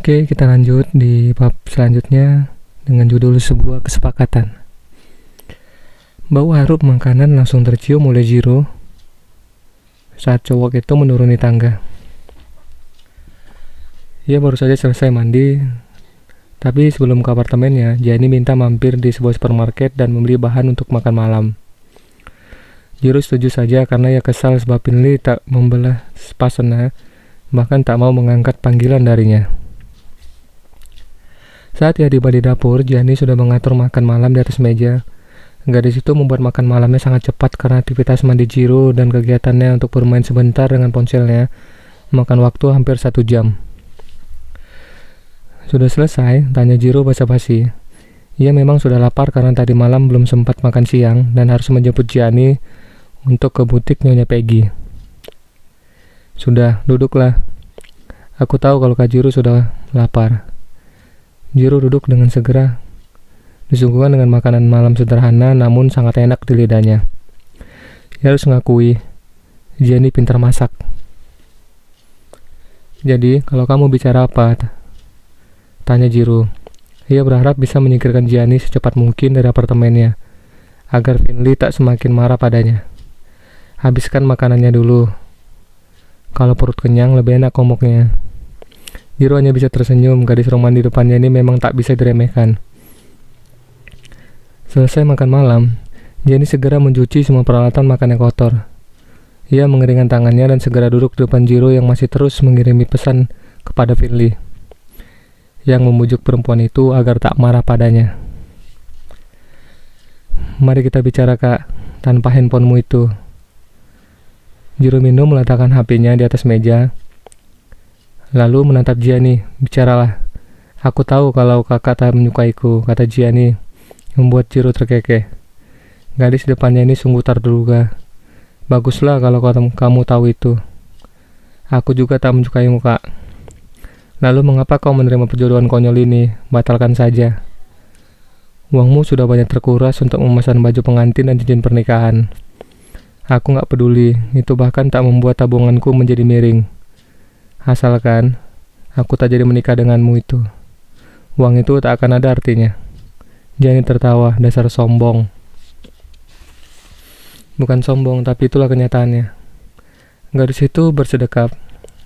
Oke, kita lanjut di bab selanjutnya dengan judul sebuah kesepakatan. Bau harum makanan langsung tercium oleh Jiro saat cowok itu menuruni tangga. Ia baru saja selesai mandi, tapi sebelum ke apartemennya, Gianni minta mampir di sebuah supermarket dan membeli bahan untuk makan malam. Jiro setuju saja karena ia kesal sebab Finley tak membelah Spasona, bahkan tak mau mengangkat panggilan darinya. Saat ia tiba di dapur, Gianni sudah mengatur makan malam di atas meja. Gadis itu membuat makan malamnya sangat cepat karena aktivitas mandi Jiro dan kegiatannya untuk bermain sebentar dengan ponselnya memakan waktu hampir 1 jam. Sudah selesai, tanya Jiro basa-basi. Ia memang sudah lapar karena tadi malam belum sempat makan siang dan harus menjemput Gianni untuk ke butik Nyonya Peggy. Sudah, duduklah. Aku tahu kalau Kak Jiro sudah lapar. Jiro duduk dengan segera, disuguhkan dengan makanan malam sederhana namun sangat enak di lidahnya. Ia harus mengakui, Gianni pintar masak. Jadi, kalau kamu bicara apa? Tanya Jiro. Ia berharap bisa menyingkirkan Gianni secepat mungkin dari apartemennya, agar Finley tak semakin marah padanya. Habiskan makanannya dulu. Kalau perut kenyang, lebih enak ngomongnya. Jiro hanya bisa tersenyum, gadis roman di depannya ini memang tak bisa diremehkan. Selesai makan malam, Gianni segera mencuci semua peralatan makan yang kotor. Ia mengeringkan tangannya dan segera duduk di depan Jiro yang masih terus mengirimi pesan kepada Finley, yang memujuk perempuan itu agar tak marah padanya. Mari kita bicara, Kak, tanpa handphonemu itu. Jiro minum meletakkan HP-nya di atas meja, lalu menatap Gianni. Bicaralah. Aku tahu kalau kakak tak menyukaiku, kata Gianni, membuat Jiro terkekeh. Gadis depannya ini sungguh terduga. Baguslah kalau kamu tahu itu. Aku juga tak menyukaimu, Kak. Lalu mengapa kau menerima perjodohan konyol ini? Batalkan saja. Uangmu sudah banyak terkuras untuk memesan baju pengantin dan cincin pernikahan. Aku gak peduli, itu bahkan tak membuat tabunganku menjadi miring. Asalkan aku tak jadi menikah denganmu itu. Uang itu tak akan ada artinya. Gianni tertawa, dasar sombong. Bukan sombong, tapi itulah kenyataannya. Gadis itu bersedekap,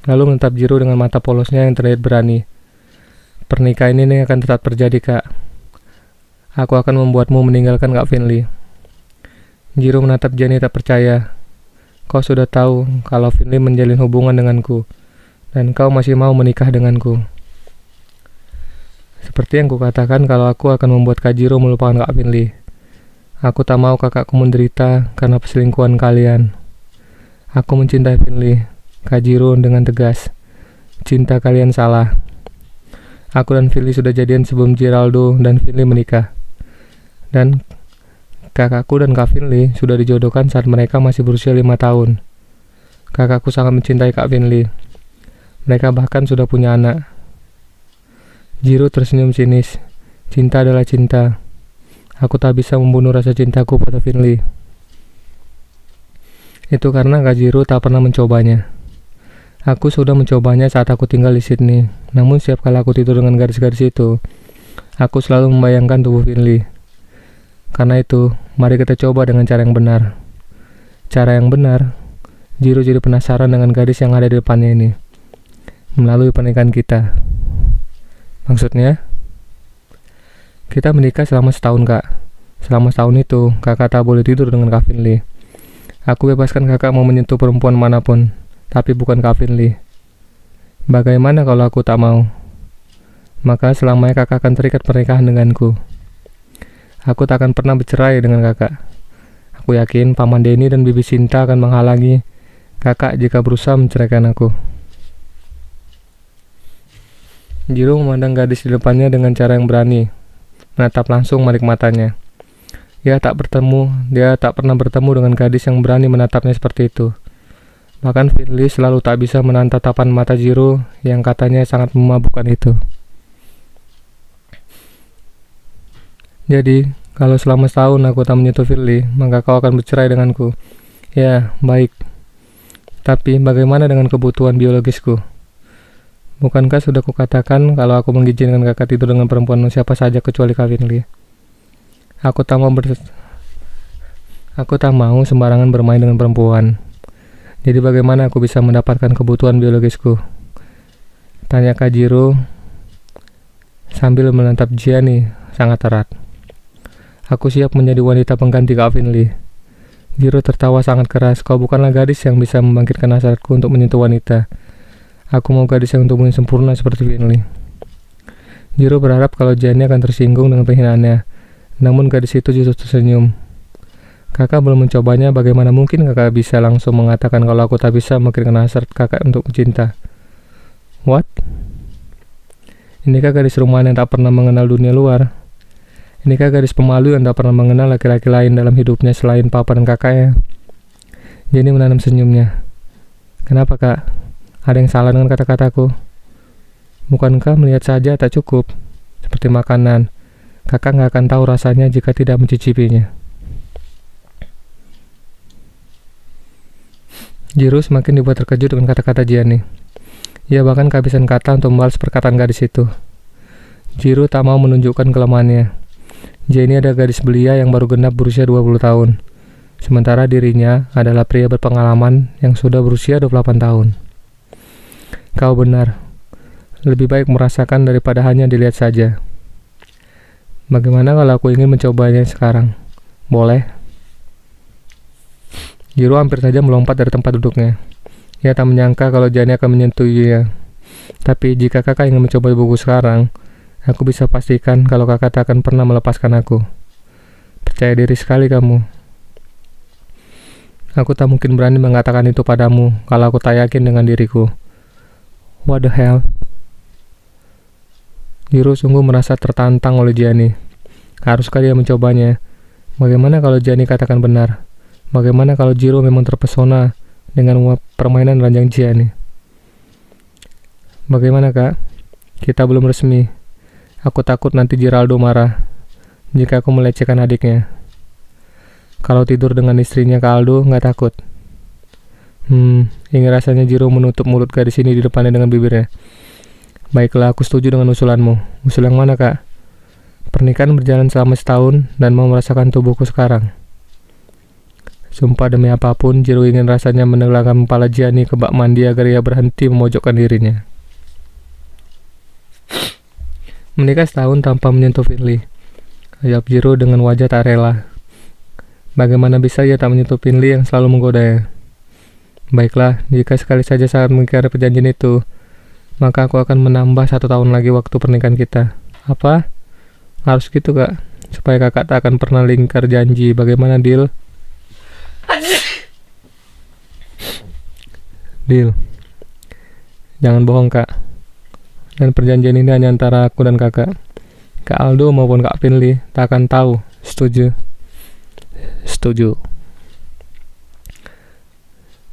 lalu menatap Jiro dengan mata polosnya yang terlihat berani. Pernikahan ini akan tetap terjadi, Kak. Aku akan membuatmu meninggalkan Kak Finley. Jiro menatap Gianni tak percaya. Kau sudah tahu kalau Finley menjalin hubungan denganku, dan kau masih mau menikah denganku. Seperti yang kukatakan kalau aku akan membuat Kak Jiro melupakan Kak Finley. Aku tak mau kakakku menderita karena perselingkuhan kalian. Aku mencintai Finley, Kak Jiro dengan tegas. Cinta kalian salah. Aku dan Finley sudah jadian sebelum Geraldo dan Finley menikah. Dan kakakku dan Kak Finley sudah dijodohkan saat mereka masih berusia 5 tahun. Kakakku sangat mencintai Kak Finley. Mereka bahkan sudah punya anak. Jiro tersenyum sinis. Cinta adalah cinta. Aku tak bisa membunuh rasa cintaku pada Finley. Itu karena Kak Jiro tak pernah mencobanya. Aku sudah mencobanya saat aku tinggal di Sydney. Namun setiap kali aku tidur dengan garis-garis itu, aku selalu membayangkan tubuh Finley. Karena itu, mari kita coba dengan cara yang benar. Cara yang benar, Jiro jadi penasaran dengan gadis yang ada di depannya ini. Melalui pernikahan kita. Maksudnya? Kita menikah selama setahun, Kak. Selama setahun itu, kakak tak boleh tidur dengan Kak Finley. Aku bebaskan kakak mau menyentuh perempuan manapun, tapi bukan Kak Finley. Bagaimana kalau aku tak mau? Maka selamanya kakak akan terikat pernikahan denganku. Aku tak akan pernah bercerai dengan kakak. Aku yakin Paman Denny dan Bibi Sinta akan menghalangi kakak jika berusaha menceraikan aku. Jiro memandang gadis di depannya dengan cara yang berani, menatap langsung menarik matanya. Dia tak pernah bertemu dengan gadis yang berani menatapnya seperti itu. Bahkan Finley selalu tak bisa menahan tatapan mata Jiro yang katanya sangat memabukkan itu. Jadi, kalau selama setahun aku tak menyentuh Finley, maka kau akan bercerai denganku. Ya, baik. Tapi bagaimana dengan kebutuhan biologisku? Bukankah sudah kukatakan kalau aku mengizinkan kakak tidur dengan perempuan siapa saja kecuali Kak Finley? Aku tak mau sembarangan bermain dengan perempuan. Jadi bagaimana aku bisa mendapatkan kebutuhan biologisku? Tanya Kak Jiro sambil menatap Gianni sangat erat. Aku siap menjadi wanita pengganti Kak Finley. Jiro tertawa sangat keras. Kau bukanlah gadis yang bisa membangkitkan hasratku untuk menyentuh wanita. Aku mau gadis yang tubuhnya sempurna seperti Finley. Jiro berharap kalau Gianni akan tersinggung dengan penghinaannya. Namun gadis itu justru tersenyum. Kakak belum mencobanya, bagaimana mungkin kakak bisa langsung mengatakan kalau aku tak bisa membangkitkan hasrat kakak untuk cinta? What? Inikah gadis rumahan yang tak pernah mengenal dunia luar? Inikah gadis pemalu yang tak pernah mengenal laki-laki lain dalam hidupnya selain papa dan kakaknya? Jenny menanam senyumnya. Kenapa kak? Ada yang salah dengan kata-kataku? Bukankah melihat saja tak cukup? Seperti makanan, kakak nggak akan tahu rasanya jika tidak mencicipinya. Jiro semakin dibuat terkejut dengan kata-kata Gianni. Ia bahkan kehabisan kata untuk membalas perkataan gadis itu. Jiro tak mau menunjukkan kelemahannya. Gianni adalah gadis belia yang baru genap berusia 20 tahun. Sementara dirinya adalah pria berpengalaman yang sudah berusia 28 tahun. Kau benar. Lebih baik merasakan daripada hanya dilihat saja. Bagaimana kalau aku ingin mencobanya sekarang? Boleh? Jiro hampir saja melompat dari tempat duduknya. Ia tak menyangka kalau Gianni akan menyentuhnya. Tapi jika kakak ingin mencoba buku sekarang, aku bisa pastikan kalau kakak tak akan pernah melepaskan aku. Percaya diri sekali kamu. Aku tak mungkin berani mengatakan itu padamu kalau aku tak yakin dengan diriku. What the hell? Jiro sungguh merasa tertantang oleh Gianni. Haruskah dia mencobanya? Bagaimana kalau Gianni katakan benar? Bagaimana kalau Jiro memang terpesona dengan permainan ranjang Gianni? Bagaimana kak? Kita belum resmi. Aku takut nanti Geraldo marah jika aku melecehkan adiknya. Kalau tidur dengan istrinya Kak Aldo, nggak takut. Ingin rasanya Jiro menutup mulut gadis ini di depannya dengan bibirnya. Baiklah, aku setuju dengan usulanmu. Usul yang mana, Kak? Pernikahan berjalan selama setahun dan mau merasakan tubuhku sekarang. Sumpah demi apapun, Jiro ingin rasanya menenggelamkan kepala Gianni ke bak mandi agar ia berhenti memojokkan dirinya. Menikah setahun tanpa menyentuh Finley. Jawab Jiro dengan wajah tak rela. Bagaimana bisa ia tak menyentuh Finley yang selalu menggodanya? Baiklah, jika sekali saja saat mengingkari perjanjian itu, maka aku akan menambah 1 tahun lagi waktu pernikahan kita. Apa? Harus gitu kak? Supaya kakak tak akan pernah lingkar janji. Bagaimana, deal? Deal. Jangan bohong kak. Dan perjanjian ini hanya antara aku dan kakak. Kak Aldo maupun Kak Finley tak akan tahu. Setuju? Setuju.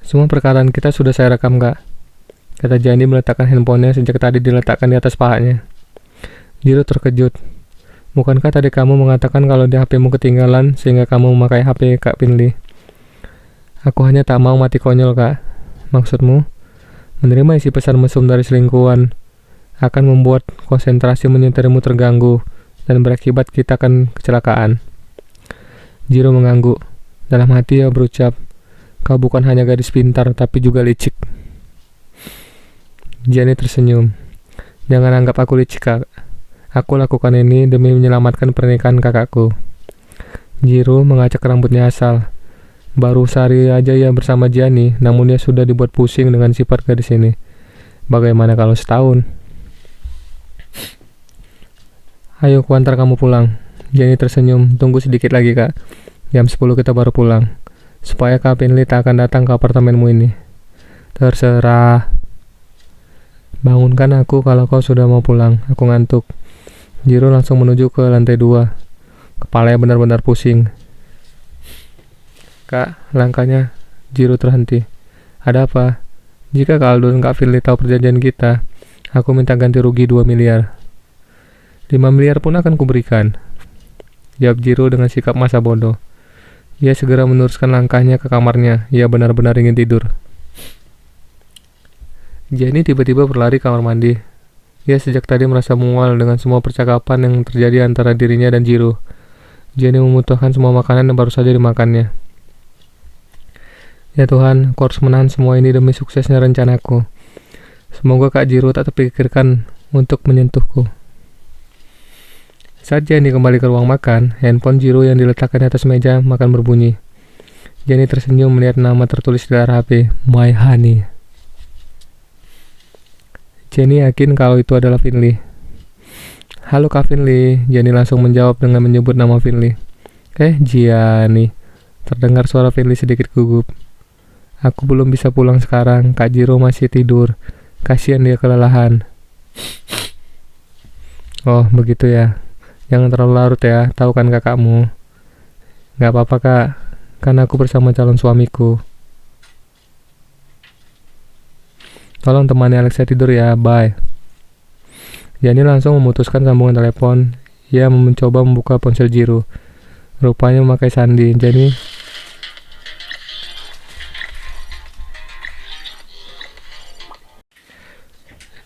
Semua perkataan kita sudah saya rekam kak, kata Gianni meletakkan handphonenya sejak tadi diletakkan di atas pahanya. Jiro terkejut. Bukankah tadi kamu mengatakan kalau di HP-mu ketinggalan sehingga kamu memakai HP Kak Finley? Aku hanya tak mau mati konyol kak. Maksudmu, menerima isi pesan mesum dari selingkuhan akan membuat konsentrasi menyetirmu terganggu dan berakibat kita akan kecelakaan. Jiro mengangguk. Dalam hati ia berucap, kau bukan hanya gadis pintar, tapi juga licik. Gianni tersenyum. Jangan anggap aku licik, kak. Aku lakukan ini demi menyelamatkan pernikahan kakakku. Jiro mengacak rambutnya asal. Baru sehari aja ia bersama Gianni, namun ia sudah dibuat pusing dengan sifat gadis ini. Bagaimana kalau setahun? Ayo, kuantar kamu pulang. Gianni tersenyum. Tunggu sedikit lagi, kak. Jam 10 kita baru pulang. Supaya Kak Finley tak akan datang ke apartemenmu ini. Terserah. Bangunkan aku kalau kau sudah mau pulang. Aku ngantuk. Jiro langsung menuju ke lantai 2. Kepalanya benar-benar pusing. Kak, langkahnya Jiro terhenti. Ada apa? Jika Kak Aldo dan Kak Finley tahu perjanjian kita, aku minta ganti rugi 2 miliar. 5 miliar pun akan kuberikan. Jawab Jiro dengan sikap masa bodoh. Ia segera meneruskan langkahnya ke kamarnya. Ia benar-benar ingin tidur. Jenny tiba-tiba berlari ke kamar mandi. Dia sejak tadi merasa mual dengan semua percakapan yang terjadi antara dirinya dan Jiro. Jenny memutuskan semua makanan yang baru saja dimakannya. Ya Tuhan, aku harus menahan semua ini demi suksesnya rencanaku. Semoga Kak Jiro tak terpikirkan untuk menyentuhku. Saat Jenny kembali ke ruang makan, handphone Jiro yang diletakkan di atas meja makan berbunyi. Jenny tersenyum melihat nama tertulis di layar HP, My Honey. Jenny yakin kalau itu adalah Finley. Halo Kak Finley, Jenny langsung menjawab dengan menyebut nama Finley. Gianni, terdengar suara Finley sedikit gugup. Aku belum bisa pulang sekarang, Kak Jiro masih tidur. Kasihan dia kelelahan. Oh, begitu ya. Jangan terlalu larut ya, tahu kan kakakmu. Gak apa-apa kak, kan aku bersama calon suamiku. Tolong temani Alexa tidur ya, bye. Jenny langsung memutuskan sambungan telepon. Ia mencoba membuka ponsel Jiro. Rupanya memakai sandi.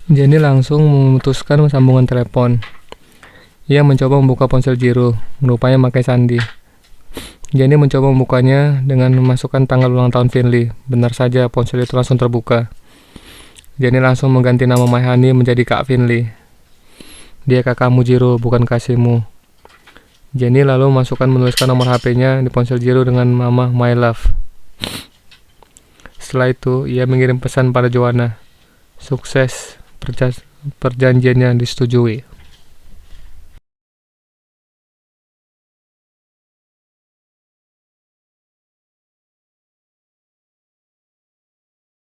Jenny langsung memutuskan sambungan telepon. Ia mencoba membuka ponsel Jiro. Rupanya memakai sandi. Jenny mencoba membukanya dengan memasukkan tanggal ulang tahun Finley. Benar saja, ponsel itu langsung terbuka. Jenny langsung mengganti nama My Honey menjadi Kak Finley. Dia kakakmu Jiro, bukan kasihmu. Jenny lalu menuliskan nomor HP-nya di ponsel Jiro dengan nama My Love. Setelah itu, ia mengirim pesan pada Joanna. Sukses, perjanjiannya disetujui.